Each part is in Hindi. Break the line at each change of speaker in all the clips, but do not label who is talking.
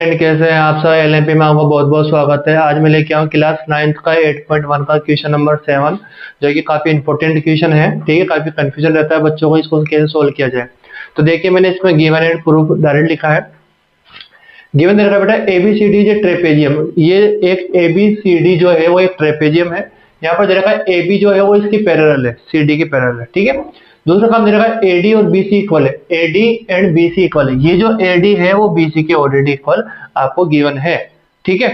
कैसे हैं आप सब। एलएमपी में आपका बहुत बहुत स्वागत है। आज मैं लेके आऊँ क्लास 9th का 8.1 का क्वेश्चन नंबर 7, जो कि काफी इंपॉर्टेंट क्वेश्चन है। ठीक है, काफी कंफ्यूजन रहता है बच्चों को, इसको कैसे सोल्व किया जाए। तो देखिए, मैंने इसमें गिवन एंड प्रूफ डायरेक्ट लिखा है। गिवन दे रखा है बेटा एबीसीडी जो ट्रेपेजियम, ये एक एबीसीडी जो है वो एक ट्रेपेजियम है। यहाँ पर दे रखा है एबी जो है वो इसकी पैरेलल है, सीडी की पैरेलल है। ठीक है, दूसरा काम दे रखा है एडी और बीसी इक्वल है, एडी एंड बीसी इक्वल है। ये जो एडी है वो बीसी के ऑलरेडी इक्वल आपको गिवन है। ठीक है,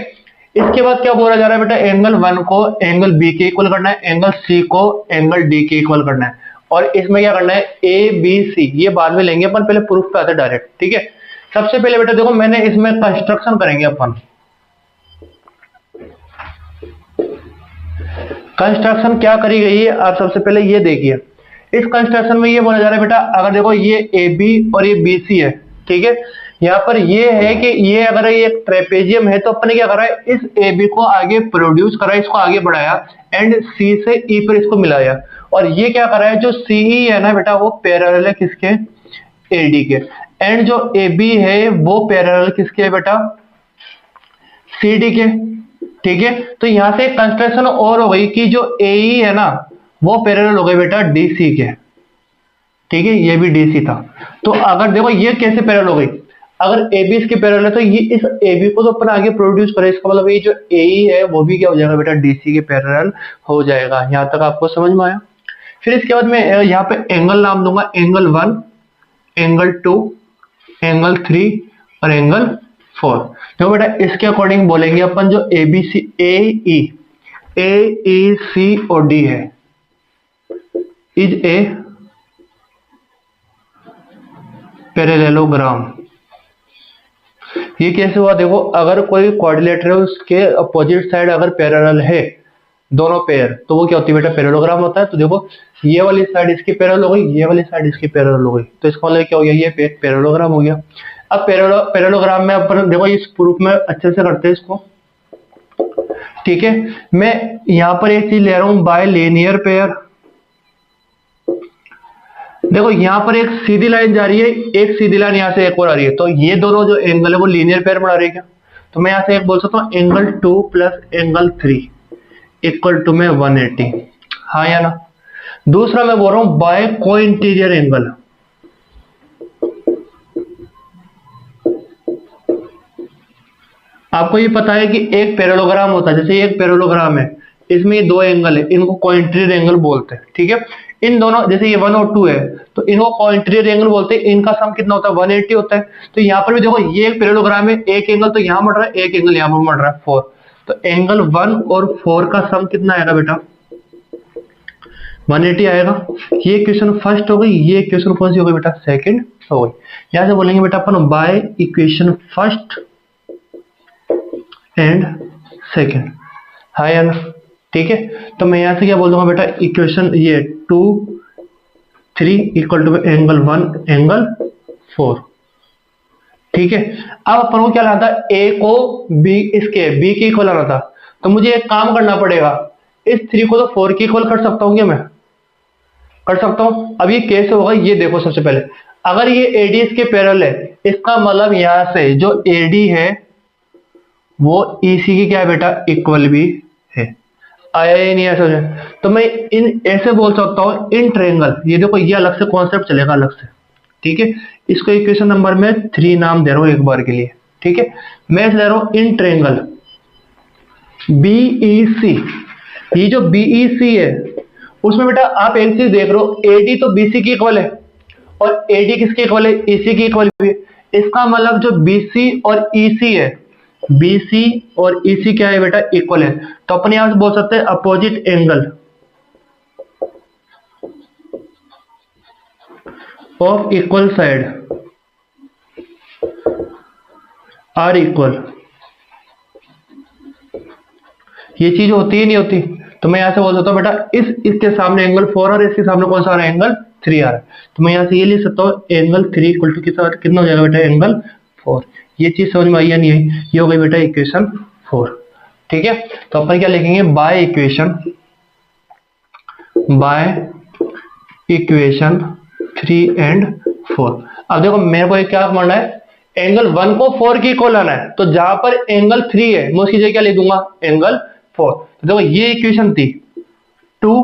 इसके बाद क्या बोला जा रहा है बेटा, एंगल 1 को एंगल बी के इक्वल करना है, एंगल सी को एंगल डी के इक्वल करना है। और इसमें क्या करना है, ए बी सी ये बाद में लेंगे अपन, पहले प्रूफ पे आते डायरेक्ट। ठीक है, सबसे पहले बेटा देखो, मैंने इसमें कंस्ट्रक्शन करेंगे अपन। कंस्ट्रक्शन क्या करी गई है, आप सबसे पहले ये देखिए। इस कंस्ट्रक्शन में ये बोला जा रहा है बेटा, अगर देखो ये ए बी और ये बी सी है। ठीक है, यहाँ पर ये है कि ये अगर ये ट्रेपेजियम है तो अपने क्या करा है, इस ए बी को आगे प्रोड्यूस करा, इसको आगे बढ़ाया एंड सी से ई पर इसको मिलाया। और ये क्या करा है, जो सी ई है ना बेटा वो पैरेलल है किसके, एडी के। एंड जो ए बी है वो पैरेलल किसके है बेटा, सी डी के। ठीक है, तो यहां से कंस्ट्रक्शन और हो गई कि जो ए ई है ना वो पैरेलल हो गए बेटा डीसी के। ठीक है, ये भी डीसी था। तो अगर देखो ये कैसे पैरेलल हो गई, अगर ए बी इसके पैरेलल है तो ये इस ए बी को तो अपन आगे प्रोड्यूस करे, इसका मतलब ये जो ए ई है वो भी क्या हो जाएगा बेटा, डीसी के पैरेलल हो जाएगा। यहां तक आपको समझ में आया। फिर इसके बाद मैं यहाँ पे एंगल नाम दूंगा, एंगल 1, एंगल 2, एंगल 3 और एंगल 4। तो बेटा इसके अकॉर्डिंग बोलेंगे अपन, जो ए बी सी ए ई सी और डी है इज ए पैरेललोग्राम। ये कैसे हुआ, देखो अगर कोई क्वाड्रिलेटरल है उसके अपोजिट साइड अगर पैरेलल है दोनों पेयर, तो वो क्या होती है बेटा, पैरेललोग्राम होता है। तो देखो ये वाली साइड इसकी पैरेलल हो गई, ये वाली साइड इसकी पैरेलल हो गई, तो इसका मतलब क्या हो गया, ये पैरेललोग्राम हो गया। अब पैरेललोग्राम में अपन देखो इस प्रूफ में अच्छे से करते हैं इसको। ठीक है, मैं यहां पर एक चीज ले रहा हूं, बाय लीनियर पेयर। देखो यहां पर एक सीधी लाइन जा रही है, एक सीधी लाइन यहां से एक और आ रही है, तो ये दोनों जो एंगल है वो लीनियर पेयर बना रही है क्या। तो मैं यहां से एक बोल सकता हूं, angle 2 plus angle 3 equal to में 180। हाँ या ना। दूसरा मैं बोल रहा हूं बाय को इंटीरियर एंगल। आपको ये पता है कि एक पैरेललोग्राम होता है, जैसे एक पैरेललोग्राम है, इसमें ये दो एंगल है, इनको कोइंटीरियर एंगल बोलते हैं। ठीक है, इन दोनों जैसे ये 1 और 2 है तो इनको कोइंटीरियर एंगल बोलते हैं। इनका सम कितना होता है, 180 होता है। तो यहाँ पर भी देखो ये एक पैरेललोग्राम है, एक एंगल तो यहाँ बढ़ रहा है, एक एंगल यहाँ पर बढ़ रहा है 4। तो एंगल 1 और 4 का सम कितना आएगा बेटा, 180 आएगा। ये इक्वेशन फर्स्ट हो गई, ये इक्वेशन कौन सी हो गई बेटा, सेकंड हो गई। यहां से बोलेंगे बेटा अपन by equation first and second. हाँ या ना। ठीक है, तो मैं यहां से क्या बोल दूंगा बेटा, इक्वेशन ये 2 3 इक्वल टू एंगल 1 एंगल 4। ठीक है, अब अपन को क्या लाना था, ए को बी इसके बी के इक्वल लाना था। तो मुझे एक काम करना पड़ेगा, इस 3 को तो 4 के इक्वल कर सकता हूँ क्या, मैं कर सकता हूँ। अब ये कैसे होगा, ये देखो सबसे पहले, अगर ये एडी इसके पैरेलल है, इसका मतलब यहां से जो एडी है वो ईसी की क्या है बेटा, इक्वल भी है। आया या नहीं ऐसा। तो मैं इन ऐसे बोल सकता हूं, इन ट्रायंगल, ये देखो ये अलग से कॉन्सेप्ट चलेगा अलग से। ठीक है, इसको इक्वेशन नंबर में 3 नाम दे रहा हूं एक बार के लिए। ठीक है, मैं ले रहा हूं इन ट्रायंगल बीईसी। ये जो बीईसी है उसमें बेटा आप एक चीज देख रहे हो, एडी तो बीसी की इक्वल है और एडी किसके इक्वल है, ईसी की इक्वल है। इसका मतलब जो बीसी और ईसी है, बीसी और ईसी क्या है बेटा, इक्वल है। तो अपन यहां से बोल सकते हैं opposite angle of equal side are equal. ये चीज होती ही नहीं होती। तो मैं यहां से बोल सकता हूं बेटा इसके सामने एंगल 4 और इसके सामने कौन सा आ रहा है, एंगल 3 आ रहा है। तो मैं यहां से ये लिख सकता हूं, एंगल 3 इक्वल टू कितना हो जाएगा बेटा, एंगल 4। ये चीज समझ में आई या नहीं आई, ये हो गई बेटा इक्वेशन 4। ठीक है, तो अपन क्या लिखेंगे, बाय इक्वेशन 3 एंड 4। अब देखो मेरे को क्या करना है, एंगल 1 को 4 के इक्वल आना है, तो जहां पर एंगल 3 है मैं उसकी जगह क्या ले दूंगा, एंगल 4। तो देखो ये इक्वेशन थी 2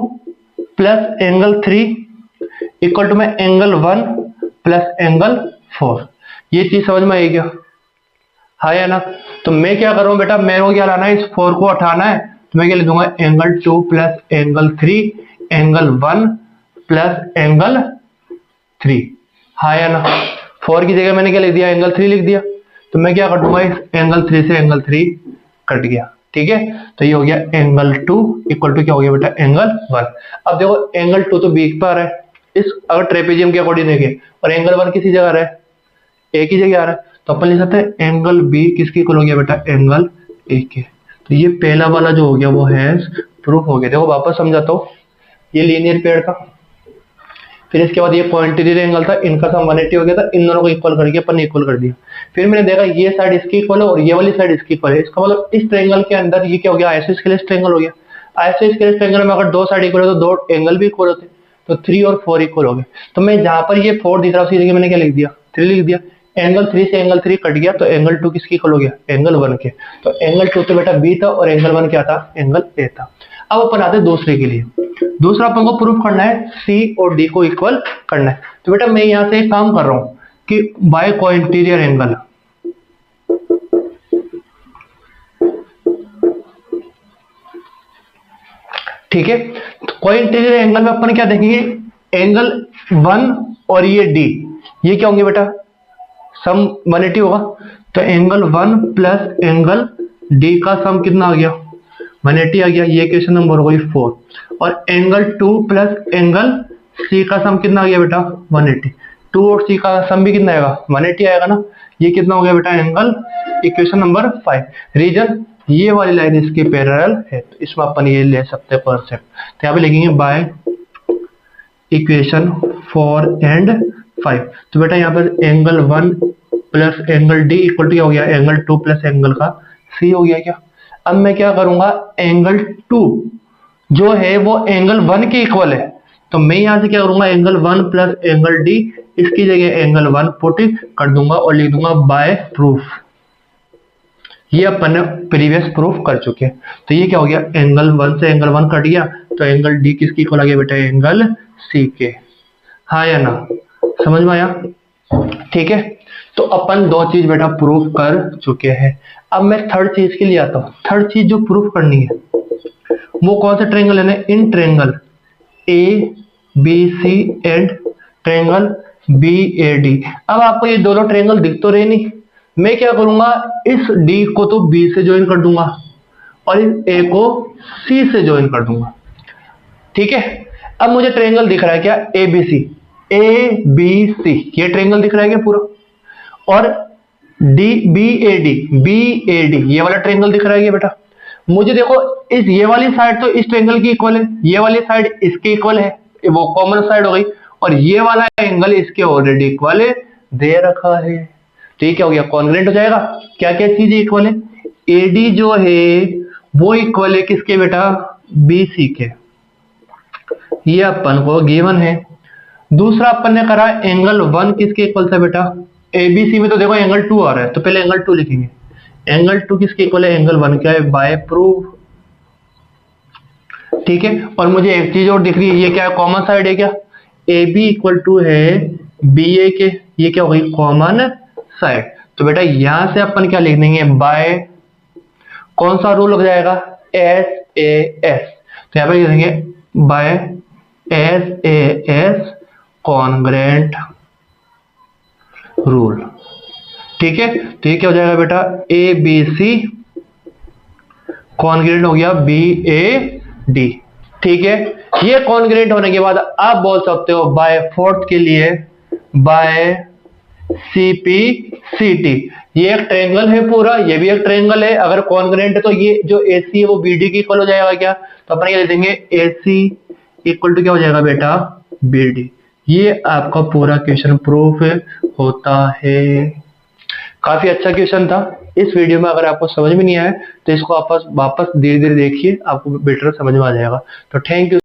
प्लस एंगल 3 इक्वल टू में एंगल 1 प्लस एंगल 4। ये चीज समझ में आई क्या? हाँ या ना? तो मैं क्या कर रहा हूं बेटा, मेरे को क्या लाना है, इस 4 को हटाना है, तो मैं क्या ले दूंगा, angle 2 plus angle 3 angle 1 plus angle 3। हाँ या ना? 4 की जगह मैंने क्या लिख दिया, एंगल 3 लिख दिया। तो मैं क्या कर दूंगा, इस एंगल 3 से एंगल 3 कट गया। ठीक है, तो ये हो गया एंगल 2 इक्वल टू क्या हो गया बेटा, एंगल 1। अब देखो एंगल 2 तो बी पर आ रहा है, इस अगर ट्रेपेजियम के अकॉर्डिंग देखें, और एंगल 1 किसी जगह आ रहा है, ए की जगह आ रहा है, तो अपन लिख सकते हैं एंगल बी किसकी इक्वल हो गया बेटा, एंगल ए के। तो ये पहला वाला जो हो गया वो हैज प्रूफ हो गया। देखो वापस समझाता हूँ, ये लीनियर पेड़ था, फिर इसके बाद ये पॉइंटेरियर एंगल था, इनका सम 180 हो गया था, इन दोनों को इक्वल करके अपन ने इक्वल कर दिया। फिर मैंने देखा ये साइड इसकी इक्वल है और ये वाली साइड इसकी इक्वल है, इसका मतलब इस ट्रायंगल के अंदर ये क्या हो गया, आइसोस्केलेस ट्रायंगल हो गया। आइसोस्केलेस ट्रायंगल में अगर दो साइड इक्वल है तो दो एंगल भी इक्वल होते, तो 3 और 4 इक्वल हो गए। तो मैं जहां पर ये 4 दिख रहा है उसकी जगह मैंने क्या लिख दिया, 3 लिख दिया। एंगल 3 से एंगल 3 कट गया, तो एंगल 2 किसकी इक्वल हो गया, एंगल 1 के। तो एंगल 2 तो बेटा बी था और एंगल 1 क्या था, एंगल ए था। अब अपन आते हैं दूसरे के लिए। दूसरा अपन को प्रूफ करना है सी और डी को इक्वल करना है। तो बेटा मैं यहां से एक काम कर रहा हूं कि बाय कोइंटीरियर एंगल, ठीक है, तो कोइंटीरियर एंगल में अपन क्या देखेंगे, एंगल 1 और ये डी, ये क्या होंगे बेटा, सम 180 होगा। तो एंगल 1 प्लस एंगल डी का सम कितना आ गया, 180 आ गया। ये क्वेश्चन नंबर हो गई 4। और एंगल 2 प्लस एंगल सी का सम कितना आ गया बेटा, 180। 2 और सी का सम भी कितना आएगा, 180 आएगा ना। ये कितना हो गया बेटा, एंगल, इक्वेशन नंबर 5। रीजन, ये वाली लाइन इसके पैरेलल है, तो इसमें अपन ये ले सकते हैं कॉन्सेप्ट। तो यहाँ पे लिखेंगे बाय इक्वेशन 4 एंड 5। तो बेटा यहाँ पर angle 1 plus angle D equal to क्या हो गया, एंगल 2 प्लस एंगल का सी हो गया क्या। अब मैं क्या करूंगा, एंगल 2 जो है वो एंगल 1 के इक्वल है, तो मैं यहां से क्या करूंगा, एंगल 1 प्लस एंगल डी, इसकी जगह एंगल 1 पुट कर दूंगा और लिख दूंगा बाय प्रूफ। ये अपन ने प्रीवियस प्रूफ कर चुके हैं। तो ये क्या हो गया, एंगल 1 से एंगल 1 कट गया, तो एंगल डी किसकी इक्वल आ गया बेटा, एंगल सी के। हाँ या ना, समझ में आया? ठीक है, तो अपन दो चीज बेटा प्रूफ कर चुके हैं। अब मैं थर्ड चीज के लिए आता हूं। थर्ड चीज जो प्रूफ करनी है वो कौन सा ट्रायंगल है, in triangle A B C and triangle B A D. अब आपको ये दोनों ट्रायंगल दिख तो रहे नहीं, मैं क्या करूंगा, इस डी को तो बी से ज्वाइन कर दूंगा और इस ए को सी से ज्वाइन कर दूंगा। ठीक है, अब मुझे ट्रायंगल दिख रहा है क्या, ए बी सी, ए बी सी, ये ट्रायंगल दिख रहा है क्या पूरा, और डी बी ए डी, ये वाला ट्रायंगल दिख रहा है क्या बेटा। मुझे देखो इस ये वाली साइड तो इस ट्रायंगल की इक्वल है, ये वाली साइड इसके इक्वल है, वो कॉमन साइड हो गई, और ये वाला एंगल इसके ऑलरेडी इक्वल है, दे रखा है। तो ये क्या हो गया, कॉन्ग्रुएंट हो जाएगा। क्या क्या चीजें इक्वल है, एडी जो है वो इक्वल है किसके बेटा, बीसी के, ये अपन को गिवन है। दूसरा अपन ने करा एंगल 1 किसके इक्वल था बेटा, एबीसी में तो देखो एंगल 2 आ रहा है, तो पहले एंगल 2 लिखेंगे। एंगल 2 किसके इक्वल है, एंगल 1 क्या है, बाय प्रूफ। ठीक है, और मुझे एक चीज और दिख रही है, ये क्या है, कॉमन साइड है क्या, ए बी इक्वल टू है बी ए के, ये क्या हो गई, कॉमन साइड। तो बेटा यहां से अपन क्या लिख देंगे, बाय कौन सा रूल लग जाएगा, एस ए एस। तो यहां पर लिख देंगे by S A S congruent rule. ठीक है, तो ये क्या हो जाएगा बेटा, ए बी सी कॉन्ग्रुएंट हो गया बी ए डी। ठीक है, ये कॉन्ग्रुएंट होने के बाद आप बोल सकते हो बाय फोर्थ के लिए by C P C T. ये एक ट्रायंगल है पूरा, ये भी एक ट्रायंगल है, अगर कॉन्ग्रुएंट है तो ये जो ए सी है वो बी डी की इक्वल हो जाएगा क्या, तो अपन ये लिख देंगे ए सी इक्वल टू क्या हो जाएगा बेटा, बी डी। ये आपका पूरा क्वेश्चन प्रूफ होता है। काफी अच्छा क्वेश्चन था। इस वीडियो में अगर आपको समझ में नहीं आया तो इसको आप वापस धीरे धीरे देखिए, आपको बेटर समझ में आ जाएगा। तो थैंक यू।